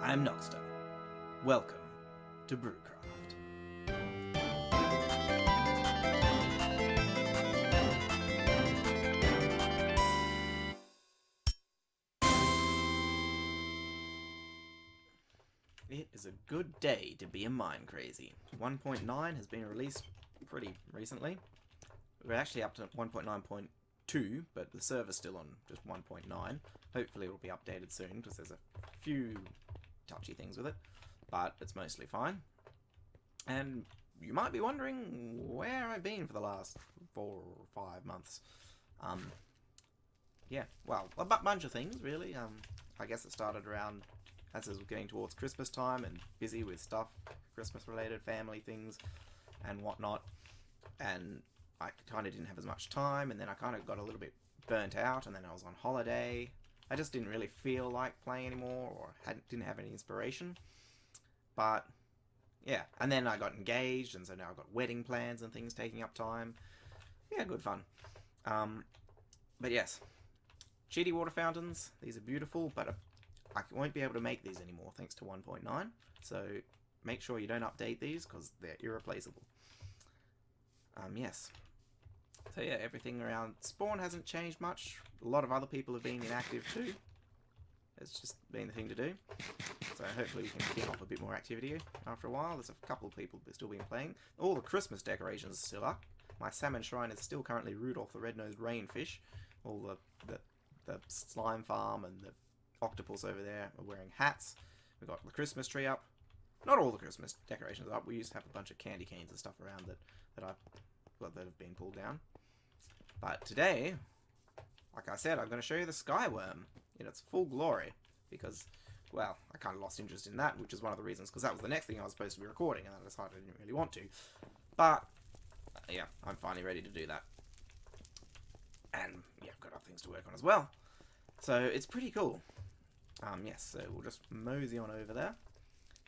I'm Noxter. Welcome to BrewCraft. It is a good day to be a mine crazy. 1.9 has been released pretty recently. We're actually up to 1.9.2, but the server's still on just 1.9. Hopefully it'll be updated soon, because there's a few touchy things with it, but it's mostly fine. And you might be wondering where I've been for the last 4 or 5 months. Yeah, well, a bunch of things, really. I guess it started around as it was getting towards Christmas time and busy with stuff, Christmas-related family things and whatnot. And I kind of didn't have as much time, and then I kind of got a little bit burnt out, and then I was on holiday. I just didn't really feel like playing anymore, or didn't have any inspiration. But yeah, and then I got engaged, and so now I've got wedding plans and things taking up time. Yeah, good fun. But yes, cheaty water fountains. These are beautiful, but I won't be able to make these anymore thanks to 1.9. So make sure you don't update these because they're irreplaceable. Yes. So yeah, everything around spawn hasn't changed much. A lot of other people have been inactive too. It's just been the thing to do. So hopefully we can kick off a bit more activity after a while. There's a couple of people who've still been playing. All the Christmas decorations are still up. My salmon shrine is still currently Rudolph the Red-Nosed Rainfish. All the slime farm and the octopus over there are wearing hats. We've got the Christmas tree up. Not all the Christmas decorations are up. We used to have a bunch of candy canes and stuff around that have been pulled down. But today, like I said, I'm going to show you the Skyworm in its full glory, because, well, I kind of lost interest in that, which is one of the reasons, because that was the next thing I was supposed to be recording, and I decided I didn't really want to. But, yeah, I'm finally ready to do that. And, yeah, I've got other things to work on as well. So, it's pretty cool. Yes, so we'll just mosey on over there.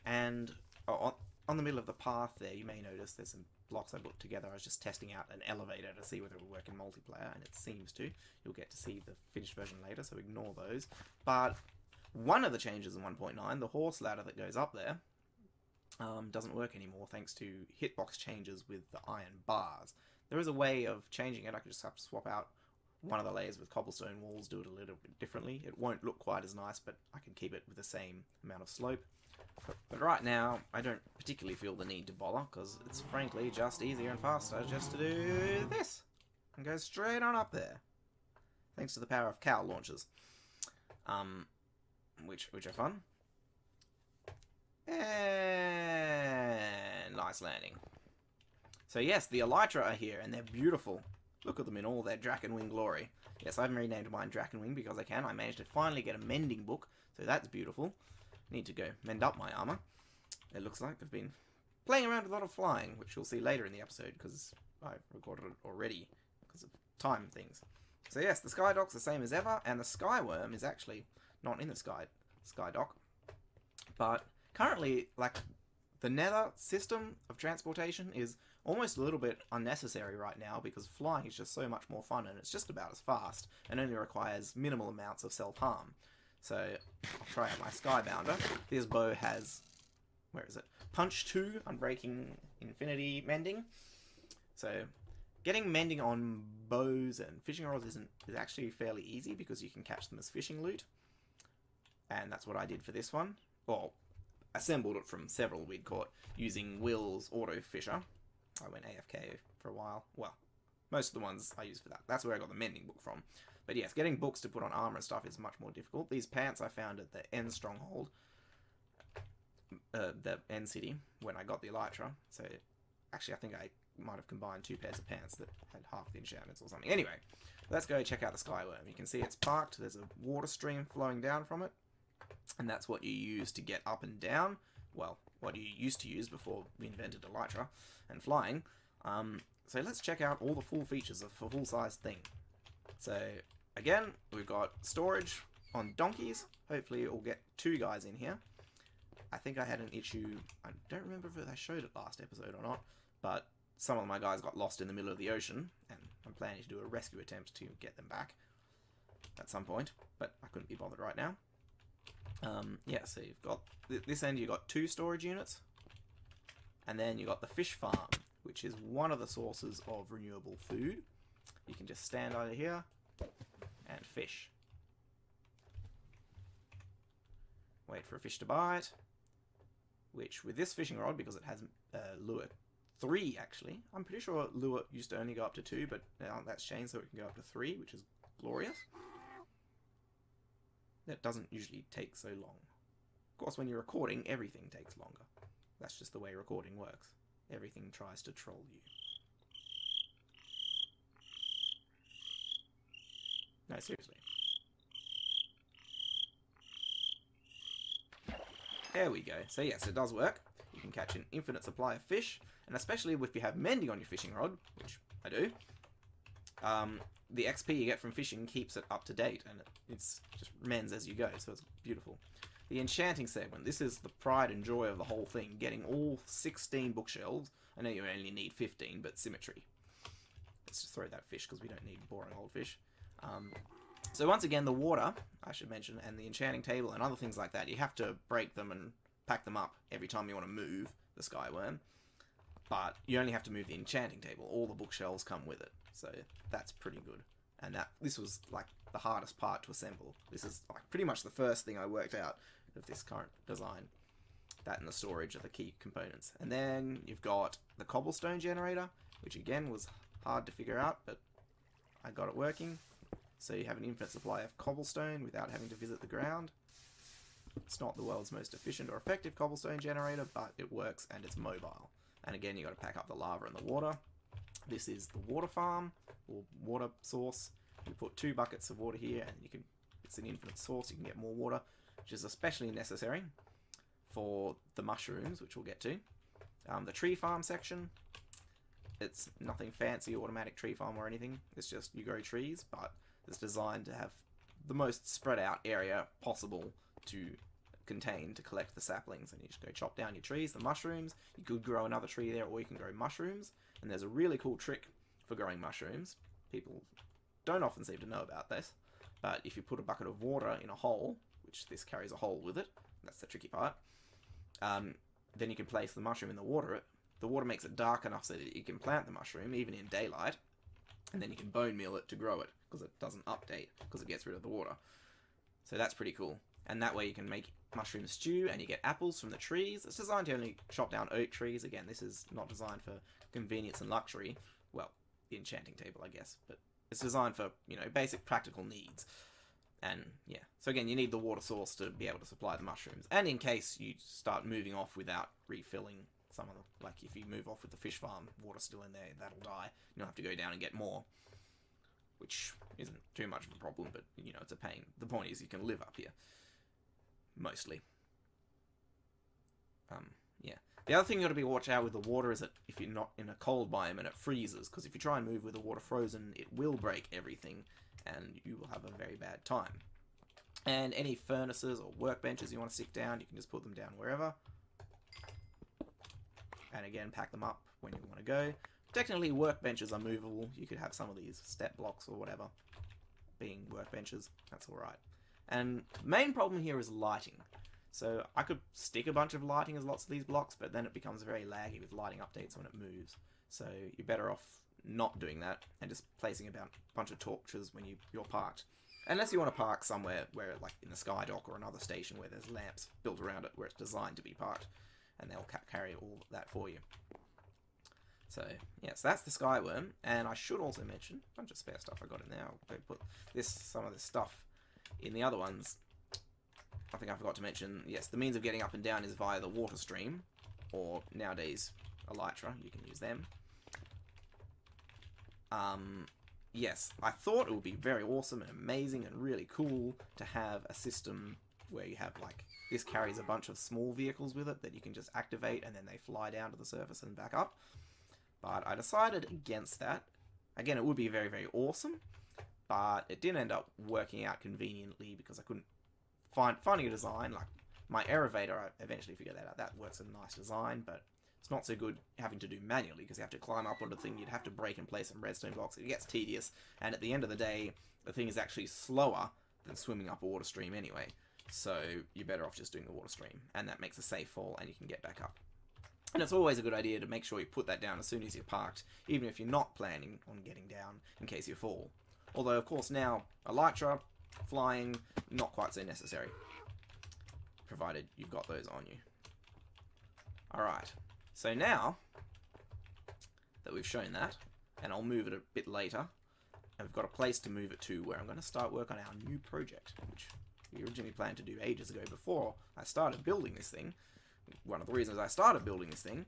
And on the middle of the path there, you may notice there's some blocks I put together. I was just testing out an elevator to see whether it would work in multiplayer, and it seems to. You'll get to see the finished version later, so ignore those. But one of the changes in 1.9, the horse ladder that goes up there, doesn't work anymore thanks to hitbox changes with the iron bars. There is a way of changing it. I could just have to swap out one of the layers with cobblestone walls, do it a little bit differently. It won't look quite as nice, but I can keep it with the same amount of slope. But right now, I don't particularly feel the need to bother, because it's frankly just easier and faster just to do this and go straight on up there, thanks to the power of cow launchers, which are fun. And nice landing. So yes, the Elytra are here, and they're beautiful. Look at them in all their Drakenwing glory. Yes, I've renamed mine Drakenwing because I can. I managed to finally get a mending book, so that's beautiful. Need to go mend up my armor. It looks like I've been playing around with a lot of flying, which you'll see later in the episode because I've recorded it already because of time things. So yes, the Skydock's the same as ever, and the Skyworm is actually not in the Skydock. But currently, like, the Nether system of transportation is almost a little bit unnecessary right now because flying is just so much more fun, and it's just about as fast and only requires minimal amounts of self-harm. So I'll try out my Skybounder. This bow has, where is it? Punch 2, Unbreaking Infinity Mending. So getting mending on bows and fishing rods is actually fairly easy because you can catch them as fishing loot. And that's what I did for this one. Well, assembled it from several we'd caught using Will's Auto Fisher. I went AFK for a while. Well, most of the ones I used for that. That's where I got the mending book from. But yes, getting books to put on armor and stuff is much more difficult. These pants I found at the End Stronghold, the End City, when I got the Elytra. So, actually, I think I might have combined 2 pairs of pants that had half the enchantments or something. Anyway, let's go check out the Skyworm. You can see it's parked. There's a water stream flowing down from it. And that's what you use to get up and down. Well, what you used to use before we invented Elytra and flying. So let's check out all the full features of a full-sized thing. So, again, we've got storage on donkeys. Hopefully it will get 2 guys in here. I think I had an issue, I don't remember if I showed it last episode or not, but some of my guys got lost in the middle of the ocean, and I'm planning to do a rescue attempt to get them back at some point, but I couldn't be bothered right now. Yeah, so you've got this end, you've got 2 storage units, and then you've got the fish farm, which is one of the sources of renewable food. You can just stand over here and fish. Wait for a fish to bite, which with this fishing rod, because it has lure 3 actually, I'm pretty sure lure used to only go up to 2, but now that's changed so it can go up to 3, which is glorious. That doesn't usually take so long. Of course, when you're recording, everything takes longer. That's just the way recording works. Everything tries to troll you. No, seriously. There we go. So yes, it does work. You can catch an infinite supply of fish, and especially if you have mending on your fishing rod, which I do, the XP you get from fishing keeps it up to date, and it's just mends as you go, so it's beautiful. The Enchanting Segment. This is the pride and joy of the whole thing, getting all 16 bookshelves. I know you only need 15, but symmetry. Let's just throw that fish, because we don't need boring old fish. So once again, the water, I should mention, and the enchanting table and other things like that, you have to break them and pack them up every time you want to move the Skyworm. But you only have to move the enchanting table. All the bookshelves come with it. So that's pretty good. And this was like the hardest part to assemble. This is like pretty much the first thing I worked out of this current design. That and the storage are the key components. And then you've got the Cobblestone Generator, which again was hard to figure out, but I got it working. So you have an infinite supply of cobblestone without having to visit the ground. It's not the world's most efficient or effective cobblestone generator, but it works and it's mobile. And again, you've got to pack up the lava and the water. This is the water farm, or water source. You put 2 buckets of water here, and it's an infinite source. You can get more water, which is especially necessary for the mushrooms, which we'll get to. The tree farm section, it's nothing fancy, automatic tree farm or anything. It's just you grow trees, but it's designed to have the most spread out area possible to contain to collect the saplings, and you just go chop down your trees. The mushrooms, you could grow another tree there, or you can grow mushrooms. And there's a really cool trick for growing mushrooms. People don't often seem to know about this, but if you put a bucket of water in a hole, which this carries a hole with it, that's the tricky part, then you can place the mushroom in the water. The water makes it dark enough so that you can plant the mushroom even in daylight, and then you can bone meal it to grow it, because it doesn't update, because it gets rid of the water. So that's pretty cool. And that way you can make mushroom stew, and you get apples from the trees. It's designed to only chop down oak trees. Again, this is not designed for convenience and luxury. Well, the enchanting table, I guess. But it's designed for, you know, basic practical needs. And, yeah. So again, you need the water source to be able to supply the mushrooms. And in case you start moving off without refilling some of the... Like, if you move off with the fish farm, water's still in there, that'll die. You'll have to go down and get more. Which isn't too much of a problem, but, you know, it's a pain. The point is you can live up here. Mostly. Yeah. The other thing you got to be watch out with the water is that if you're not in a cold biome and it freezes, because if you try and move with the water frozen, it will break everything, and you will have a very bad time. And any furnaces or workbenches you want to stick down, you can just put them down wherever. And again, pack them up when you want to go. Technically, workbenches are movable. You could have some of these step blocks or whatever being workbenches. That's alright. And the main problem here is lighting. So I could stick a bunch of lighting as lots of these blocks, but then it becomes very laggy with lighting updates when it moves. So you're better off not doing that and just placing about a bunch of torches when you're parked. Unless you want to park somewhere where, like in the sky dock or another station where there's lamps built around it where it's designed to be parked, and they'll carry all that for you. So, yeah, so that's the Skyworm, and I should also mention a bunch of spare stuff I got in there. I'll put some of this stuff in the other ones. I think I forgot to mention, yes, the means of getting up and down is via the water stream, or nowadays elytra, you can use them. Yes, I thought it would be very awesome and amazing and really cool to have a system where you have, like, this carries a bunch of small vehicles with it that you can just activate and then they fly down to the surface and back up. But I decided against that. Again, it would be very, very awesome, but it didn't end up working out conveniently because I couldn't finding a design. Like, my elevator, I eventually figured that out. That works a nice design, but it's not so good having to do manually because you have to climb up onto the thing. You'd have to break and place some redstone blocks. It gets tedious, and at the end of the day, the thing is actually slower than swimming up a water stream anyway. So you're better off just doing the water stream, and that makes a safe fall and you can get back up. And it's always a good idea to make sure you put that down as soon as you're parked, even if you're not planning on getting down in case you fall. Although, of course, now elytra, flying, not quite so necessary, provided you've got those on you. Alright, so now that we've shown that, and I'll move it a bit later, and we've got a place to move it to where I'm going to start work on our new project, which we originally planned to do ages ago before I started building this thing. One of the reasons I started building this thing,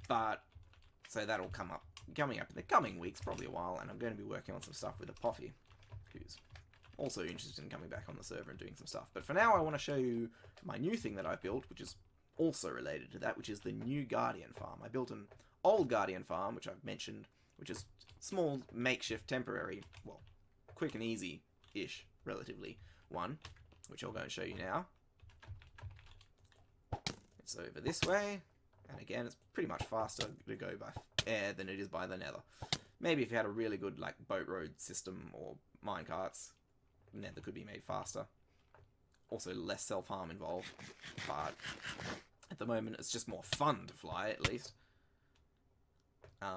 but so that'll coming up in the coming weeks, probably a while, and I'm going to be working on some stuff with Apophie, who's also interested in coming back on the server and doing some stuff. But for now, I want to show you my new thing that I've built, which is also related to that, which is the new Guardian farm. I built an old Guardian farm, which I've mentioned, which is small, makeshift, temporary, well, quick and easy-ish, relatively, one, which I'll go and show you now. It's over this way, and again, it's pretty much faster to go by air than it is by the Nether. Maybe if you had a really good like boat road system or minecarts, Nether could be made faster. Also, less self-harm involved, but at the moment, it's just more fun to fly, at least.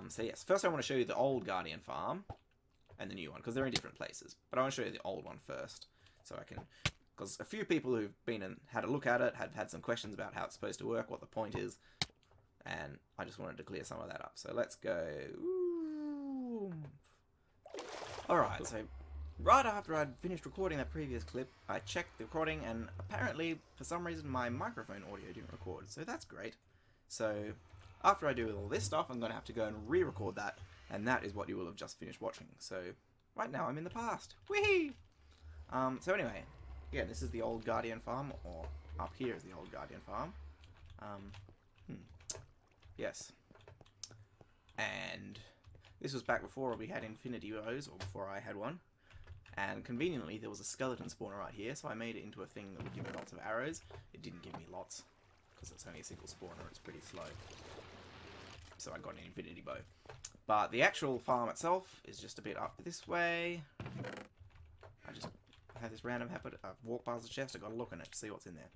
So yes, first I want to show you the old Guardian farm and the new one, because they're in different places. But I want to show you the old one first, so I can... Because a few people who've been and had a look at it have had some questions about how it's supposed to work, what the point is, and I just wanted to clear some of that up. So let's go... Alright, so right after I'd finished recording that previous clip, I checked the recording, and apparently, for some reason, my microphone audio didn't record, so that's great. So, after I do all this stuff, I'm going to have to go and re-record that, and that is what you will have just finished watching. So, right now I'm in the past. Whee! So anyway... Again, this is the old Guardian farm, or up here is the old Guardian farm. Yes. And this was back before we had infinity bows, or before I had one. And conveniently, there was a skeleton spawner right here, so I made it into a thing that would give me lots of arrows. It didn't give me lots, because it's only a single spawner, it's pretty slow. So I got an infinity bow. But the actual farm itself is just a bit up this way. I had this random habit. I've walked past the chest, I've got to look in it to see what's in there.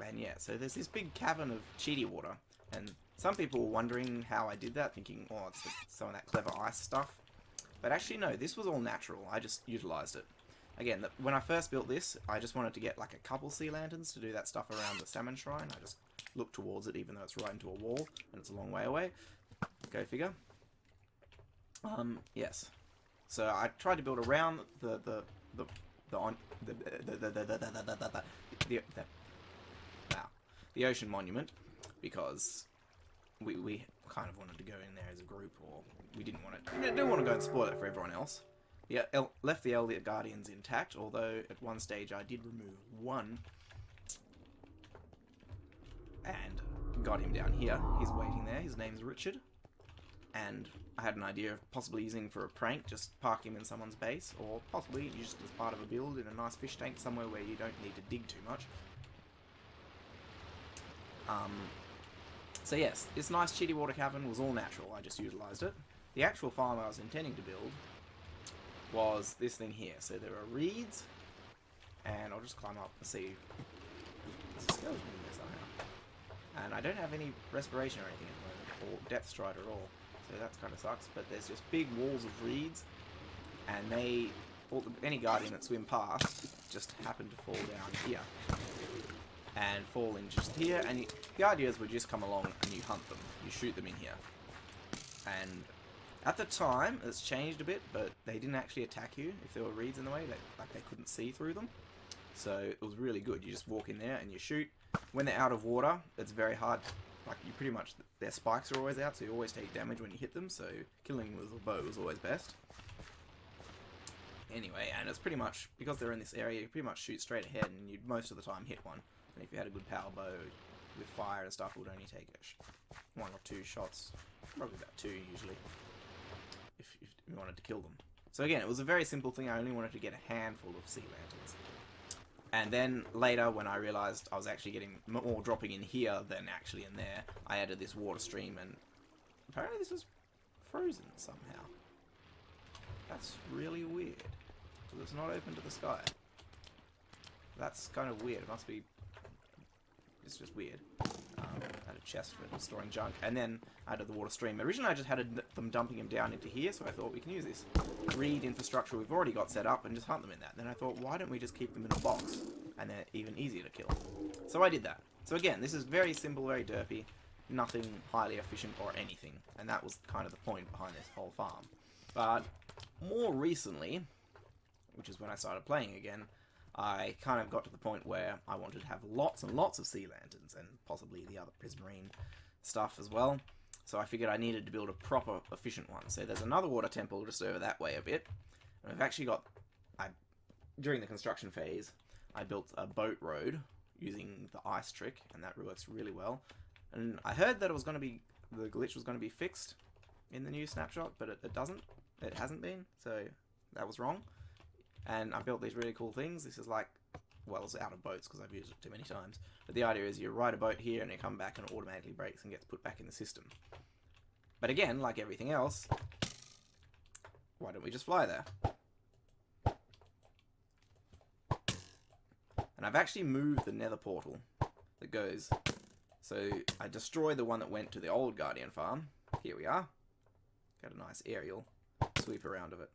And yeah, so there's this big cavern of cheaty water. And some people were wondering how I did that, thinking, oh, it's some of that clever ice stuff. But actually, no, this was all natural. I just utilized it. Again, when I first built this, I just wanted to get like a couple sea lanterns to do that stuff around the salmon shrine. I just looked towards it, even though it's right into a wall, and it's a long way away. Go figure. Yes. So I tried to build around the ocean monument, because we kind of wanted to go in there as a group, or we didn't want to go and spoil it for everyone else. Yeah, left the Elder Guardians intact, although at one stage I did remove one and got him down here. He's waiting there. His name's Richard, and I had an idea of possibly using for a prank, just park him in someone's base, or possibly just as part of a build in a nice fish tank somewhere where you don't need to dig too much. So yes, this nice cheaty water cavern was all natural, I just utilised it. The actual farm I was intending to build was this thing here. So there are reeds, and I'll just climb up and see. There's a skeleton in there somehow. And I don't have any respiration or anything at the moment, or depth stride at all. So that kind of sucks, but there's just big walls of reeds, and any guardian that swim past just happen to fall down here. And fall in just here, and the idea is we just come along and you hunt them. You shoot them in here. And at the time, it's changed a bit, but they didn't actually attack you if there were reeds in the way. They couldn't see through them. So it was really good. You just walk in there and you shoot. When they're out of water, it's very hard. Like, you pretty much, their spikes are always out, so you always take damage when you hit them, so killing them with a bow is always best. Anyway, and it's pretty much, because they're in this area, you pretty much shoot straight ahead, and you'd most of the time hit one. And if you had a good power bow with fire and stuff, it would only take one or two shots. Probably about two, usually, if you wanted to kill them. So again, it was a very simple thing. I only wanted to get a handful of sea lanterns. And then later, when I realized I was actually getting more dropping in here than actually in there, I added this water stream, and apparently this is frozen somehow. That's really weird, because it's not open to the sky. That's kind of weird. It must be... It's just weird. I had a chest for storing junk. And then I added the water stream. Originally I just had them dumping him down into here, so I thought we can use this reed infrastructure we've already got set up and just hunt them in that. Then I thought, why don't we just keep them in a box? And they're even easier to kill. So I did that. So again, this is very simple, very derpy. Nothing highly efficient or anything. And that was kind of the point behind this whole farm. But more recently, which is when I started playing again, I kind of got to the point where I wanted to have lots and lots of sea lanterns and possibly the other prismarine stuff as well. So I figured I needed to build a proper efficient one. So there's another water temple just over that way a bit. And I've actually got... during the construction phase, I built a boat road using the ice trick, and that works really well. And I heard that it was going to be... the glitch was going to be fixed in the new snapshot, but it doesn't. It hasn't been, so that was wrong. And I built these really cool things. This is like, well, it's out of boats because I've used it too many times. But the idea is you ride a boat here and you come back and it automatically breaks and gets put back in the system. But again, like everything else, why don't we just fly there? And I've actually moved the Nether Portal that goes. So I destroyed the one that went to the old Guardian farm. Here we are. Got a nice aerial sweep around of it.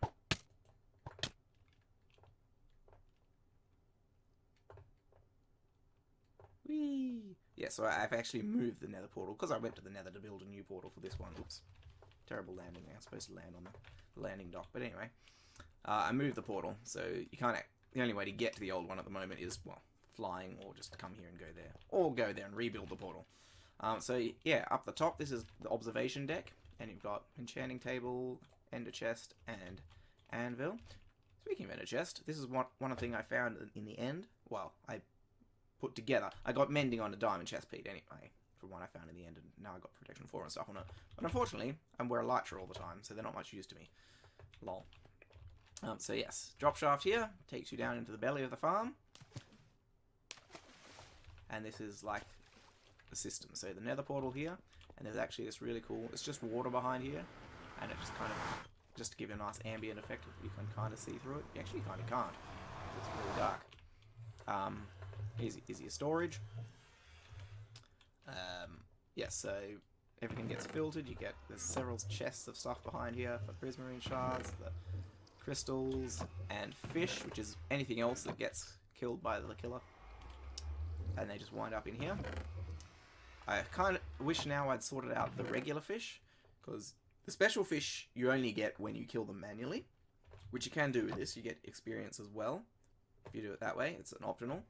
Whee! Yeah, so I've actually moved the Nether Portal, because I went to the Nether to build a new portal for this one. Oops. Terrible landing. I'm supposed to land on the landing dock. But anyway, I moved the portal, so you can't... The only way to get to the old one at the moment is, well, flying, or just come here and go there. Or go there and rebuild the portal. So, yeah, up the top, this is the observation deck. And you've got enchanting table, ender chest, and anvil. Speaking of ender chest, this is one thing I found in the end. Well, I put together. I got mending on a diamond chest plate anyway, from what I found in the end, and now I got protection 4 and stuff on it. But unfortunately, I'm wearing elytra all the time, so they're not much use to me. Lol. So yes, drop shaft here takes you down into the belly of the farm, and this is like the system. So the Nether Portal here, and there's actually this really cool. It's just water behind here, and it just kind of just to give you a nice ambient effect. You can kind of see through it. You actually kind of can't. It's really dark. Easier storage. Yeah, so everything gets filtered. There's several chests of stuff behind here for prismarine shards, the crystals, and fish, which is anything else that gets killed by the killer. And they just wind up in here. I kind of wish now I'd sorted out the regular fish, because the special fish you only get when you kill them manually, which you can do with this. You get experience as well if you do it that way. It's an optional.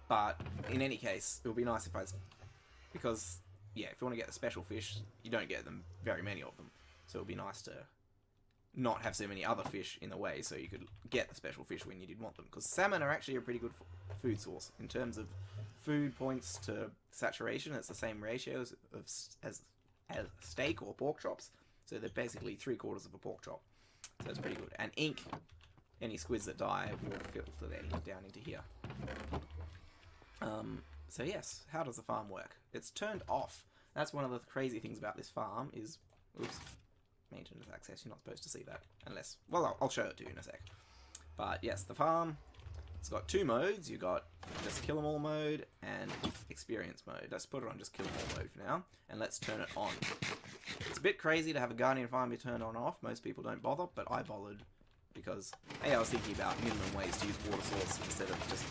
But in any case, it would be nice if because yeah, if you want to get the special fish, you don't get them, very many of them. So it would be nice to not have so many other fish in the way, so you could get the special fish when you did want them. Because salmon are actually a pretty good food source in terms of food points to saturation. It's the same ratio as steak or pork chops. So they're basically 3/4 of a pork chop. So it's pretty good. And ink, any squids that die will filter their ink down into here. So yes, how does the farm work? It's turned off. That's one of the crazy things about this farm is, oops, maintenance access. You're not supposed to see that unless, well, I'll show it to you in a sec. But yes, the farm, it's got 2 modes. You've got just kill 'em all mode and experience mode. Let's put it on just kill 'em all mode for now, and let's turn it on. It's a bit crazy to have a guardian farm be turned on and off. Most people don't bother, but I bothered because, hey, I was thinking about minimum ways to use water source instead of just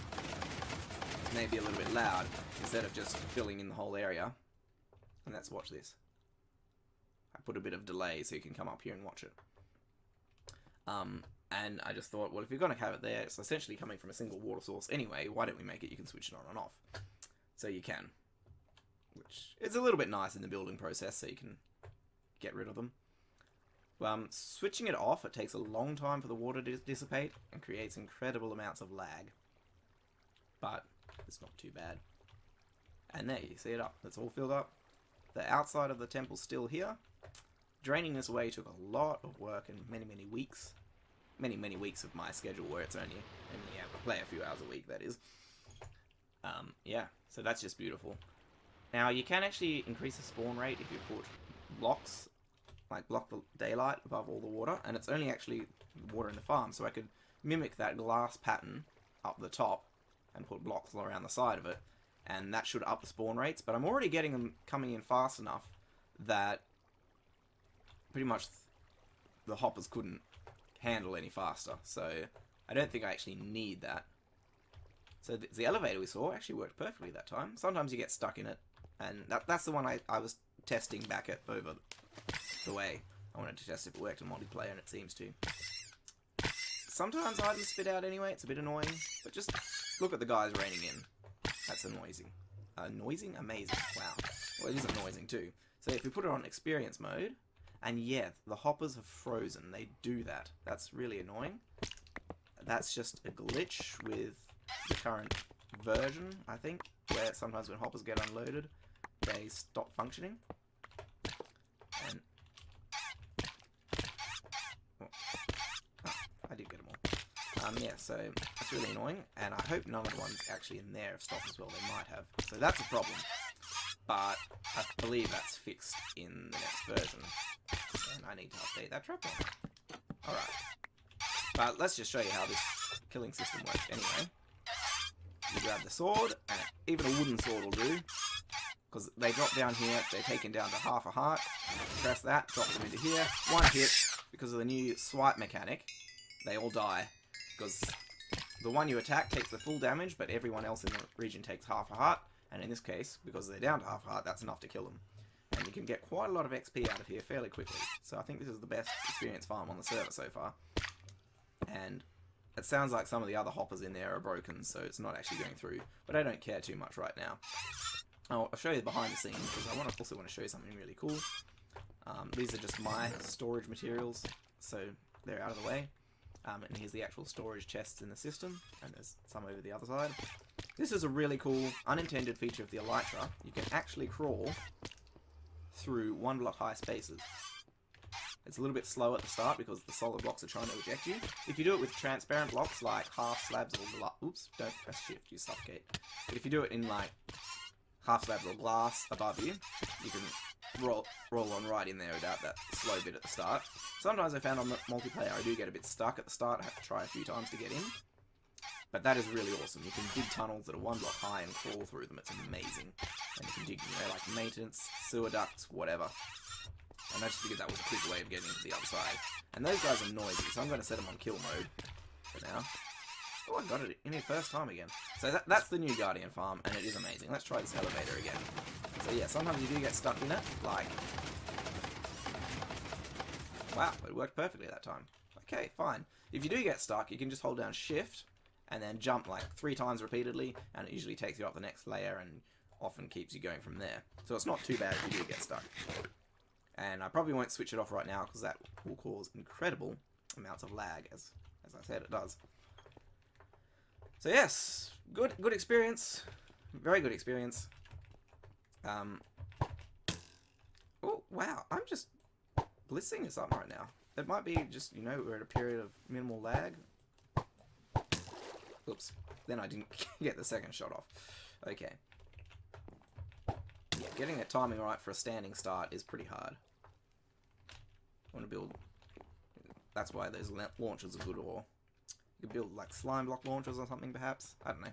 maybe a little bit loud, instead of just filling in the whole area. And let's watch this. I put a bit of delay so you can come up here and watch it. And I just thought, well, if you're going to have it there, it's essentially coming from a single water source anyway, why don't we make it you can switch it on and off? So you can. Which is a little bit nice in the building process, so you can get rid of them. Switching it off, it takes a long time for the water to dissipate and creates incredible amounts of lag. But it's not too bad. And there, you see it up. It's all filled up. The outside of the temple's still here. Draining this away took a lot of work and many, many weeks. Many weeks of my schedule where it's only play a few hours a week, that is. Yeah, so that's just beautiful. Now, you can actually increase the spawn rate if you put blocks, like block the daylight above all the water, and it's only actually water in the farm, so I could mimic that glass pattern up the top and put blocks all around the side of it, and that should up the spawn rates. But I'm already getting them coming in fast enough that pretty much the hoppers couldn't handle any faster, so I don't think I actually need that. So the elevator we saw actually worked perfectly that time. Sometimes you get stuck in it, and that's the one I was testing back at over the way. I wanted to test if it worked in multiplayer, and it seems to. Sometimes items spit out anyway, it's a bit annoying, but just look at the guys raining in. That's annoying. Noising? Amazing. Wow. Well, it is annoying too. So if we put it on experience mode, and yeah, the hoppers have frozen. They do that. That's really annoying. That's just a glitch with the current version, I think, where sometimes when hoppers get unloaded, they stop functioning. And I did get them all. Yeah, so that's really annoying, and I hope none of the ones actually in there have stopped as well. They might have. So that's a problem. But I believe that's fixed in the next version. And I need to update that trap one. Alright. But let's just show you how this killing system works anyway. You grab the sword, and even a wooden sword will do. Because they drop down here, they're taken down to half a heart. Press that, drops them into here. One hit, because of the new swipe mechanic, they all die. Because the one you attack takes the full damage, but everyone else in the region takes half a heart. And in this case, because they're down to half a heart, that's enough to kill them. And you can get quite a lot of XP out of here fairly quickly. So I think this is the best experience farm on the server so far. And it sounds like some of the other hoppers in there are broken, so it's not actually going through. But I don't care too much right now. I'll show you the behind the scenes, because I also want to show you something really cool. These are just my storage materials, so they're out of the way. And here's the actual storage chests in the system, and there's some over the other side. This is a really cool, unintended feature of the Elytra. You can actually crawl through 1 block high spaces. It's a little bit slow at the start because the solid blocks are trying to eject you. If you do it with transparent blocks like half slabs or glass, oops, don't press shift, you suffocate. But if you do it in like half slabs or glass above you, you can roll on right in there without that slow bit at the start. Sometimes I found on multiplayer I do get a bit stuck at the start. I have to try a few times to get in. But that is really awesome. You can dig tunnels that are 1 block high and crawl through them. It's amazing. And you can dig, like maintenance, sewer ducts, whatever. And I just figured that was a quick way of getting to the other side. And those guys are noisy, so I'm going to set them on kill mode for now. Oh, I got it in here first time again. So that's the new Guardian farm, and it is amazing. Let's try this elevator again. So yeah, sometimes you do get stuck in it, like... Wow, it worked perfectly that time. Okay, fine. If you do get stuck, you can just hold down shift, and then jump like 3 times repeatedly, and it usually takes you up the next layer, and often keeps you going from there. So it's not too bad if you do get stuck. And I probably won't switch it off right now, because that will cause incredible amounts of lag, as I said it does. So yes, good experience, very good experience. Oh wow, I'm just blitzing this up right now. It might be just, you know, we're at a period of minimal lag. Oops, then I didn't get the second shot off. Okay. Yeah, getting that timing right for a standing start is pretty hard. I want to build... That's why those launchers are good, or... You could build like slime block launchers or something, perhaps. I don't know.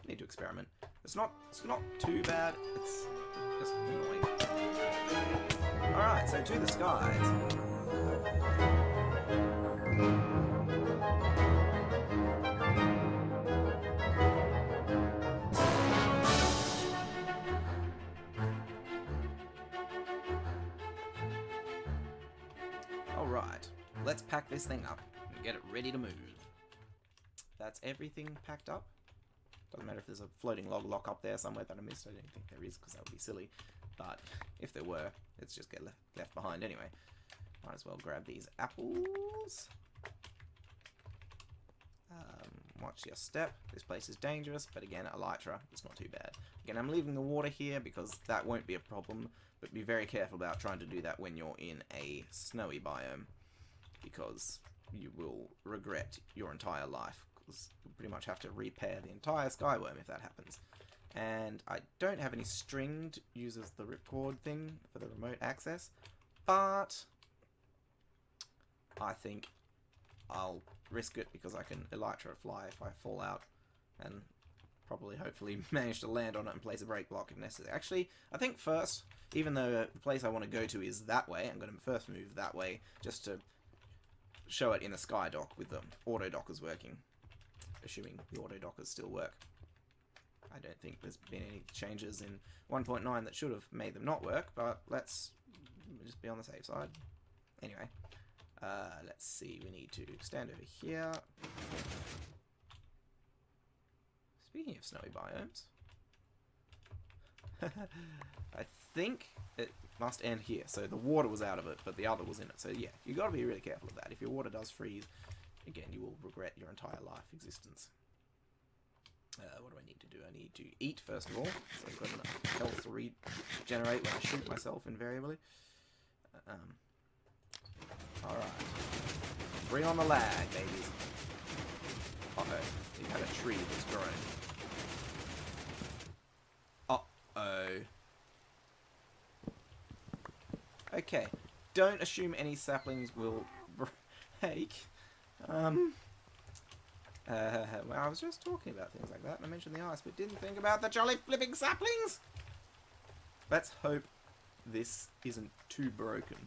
Need to experiment. It's not too bad. It's just annoying. Alright, so to the skies. Alright, let's pack this thing up and get it ready to move. That's everything packed up. Doesn't matter if there's a floating log lock up there somewhere that I missed. I don't think there is, because that would be silly. But if there were, it's just get left behind anyway. Might as well grab these apples. Watch your step. This place is dangerous, but again, Elytra, it's not too bad. Again, I'm leaving the water here because that won't be a problem, but be very careful about trying to do that when you're in a snowy biome, because you will regret your entire life, because you pretty much have to repair the entire Skyworm if that happens. And I don't have any stringed uses the ripcord thing for the remote access, but I think I'll risk it because I can Elytra fly if I fall out, and probably, hopefully, manage to land on it and place a break block if necessary. Actually, I think first, even though the place I want to go to is that way, I'm going to first move that way just to show it in the sky dock with the auto dockers working. Assuming the auto dockers still work. I don't think there's been any changes in 1.9 that should have made them not work, but let's just be on the safe side. Anyway, let's see, we need to stand over here. Speaking of snowy biomes, I think it must end here. So the water was out of it, but the other was in it. So yeah, you got to be really careful of that. If your water does freeze, again, you will regret your entire life existence. What do I need to do? I need to eat, first of all. So I've got enough health to regenerate when I shoot myself, invariably. Alright. Bring on the lag, babies. Uh-oh. You had a tree that's grown. Uh-oh. Okay. Don't assume any saplings will break. Well, I was just talking about things like that, and I mentioned the ice, but didn't think about the jolly flipping saplings! Let's hope this isn't too broken.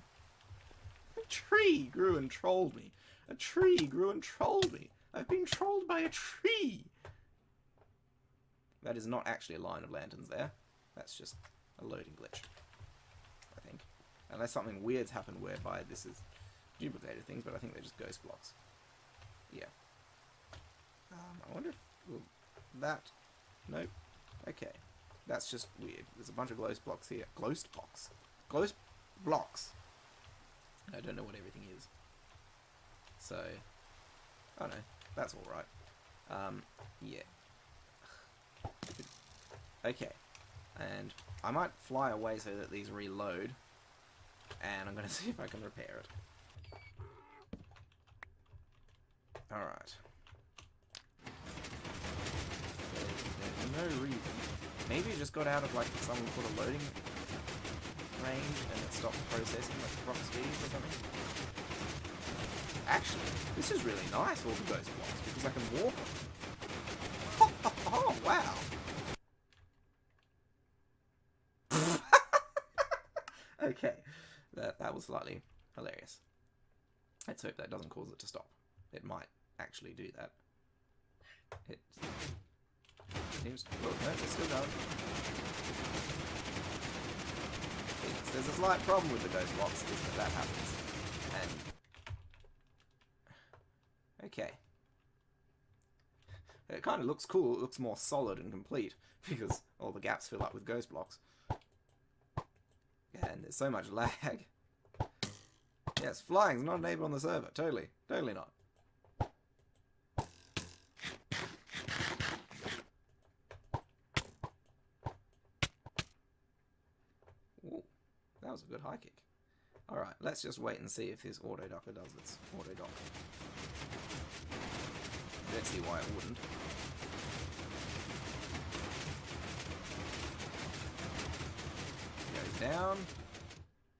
A tree grew and trolled me. A tree grew and trolled me. I've been trolled by a tree! That is not actually a line of lanterns there. That's just a loading glitch, I think. Unless something weird's happened whereby this is duplicated things, but I think they're just ghost blocks. Yeah. I wonder if... Well, that... Nope. Okay. That's just weird. There's a bunch of ghost blocks here. Ghost blocks? Ghost blocks. I don't know what everything is. So... Oh no. That's alright. Yeah. Okay. And I might fly away so that these reload. And I'm going to see if I can repair it. Alright. There's no reason. Maybe it just got out of, like, someone put a loading range and it stopped processing, like, clock speed or something. Actually, this is really nice, all the ghost blocks, because I can walk them. Oh, wow. Okay. That was slightly hilarious. Let's hope that doesn't cause it to stop. It might actually do that. It seems to... Oh, no, it's still going. There's a slight problem with the ghost blocks, is that happens. And... Okay. It kind of looks cool. It looks more solid and complete, because all the gaps fill up with ghost blocks. And there's so much lag. Yes, flying's not enabled on the server. Totally. Totally not. Ooh, that was a good high kick. Alright, let's just wait and see if this auto docker does its auto dock. Let's see why it wouldn't. It goes down,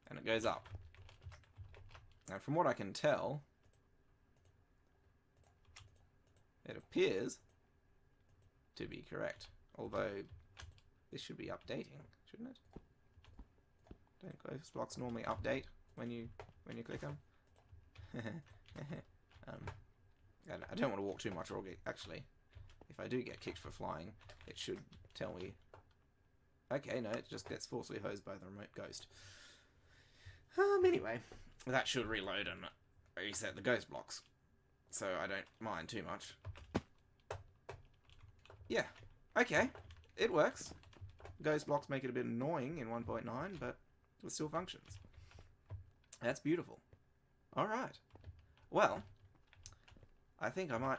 and it goes up. Now, from what I can tell, it appears to be correct. Although, this should be updating, shouldn't it? Don't ghost blocks normally update when you click them? I don't want to walk too much, or actually, if I do get kicked for flying, it should tell me. Okay, no, it just gets forcibly hosed by the remote ghost. Anyway, that should reload and reset the ghost blocks, so I don't mind too much. Yeah, okay, it works. Ghost blocks make it a bit annoying in 1.9, but it still functions. That's beautiful. Alright. Well, I think I might...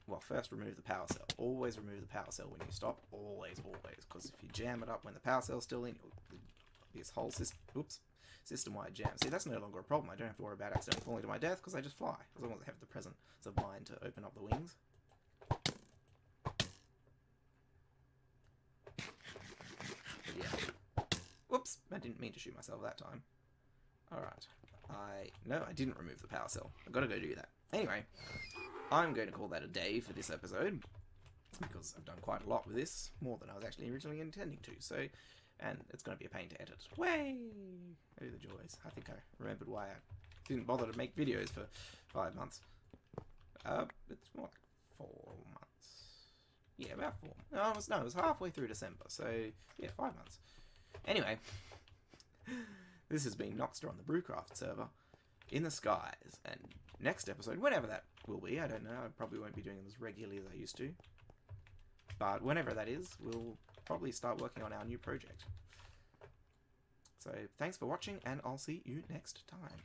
Well, first remove the power cell. Always remove the power cell when you stop. Always, always. Because if you jam it up when the power cell's still in, this whole system-wide jam. See, that's no longer a problem. I don't have to worry about accidentally falling to my death because I just fly. As long as I have the presence of mind to open up the wings. But yeah. Whoops! I didn't mean to shoot myself that time. Alright. No, I didn't remove the power cell. I've got to go do that. Anyway, I'm going to call that a day for this episode. because I've done quite a lot with this, more than I was actually originally intending to. So, and it's going to be a pain to edit. Way! Oh, the joys. I think I remembered why I didn't bother to make videos for 5 months. It's more like 4 months. Yeah, about 4. No, it was halfway through December. So, yeah, 5 months. Anyway, this has been Noxter on the BrewCraft server in the skies. And next episode, whenever that will be, I don't know. I probably won't be doing them as regularly as I used to. But whenever that is, we'll probably start working on our new project. So, thanks for watching, and I'll see you next time.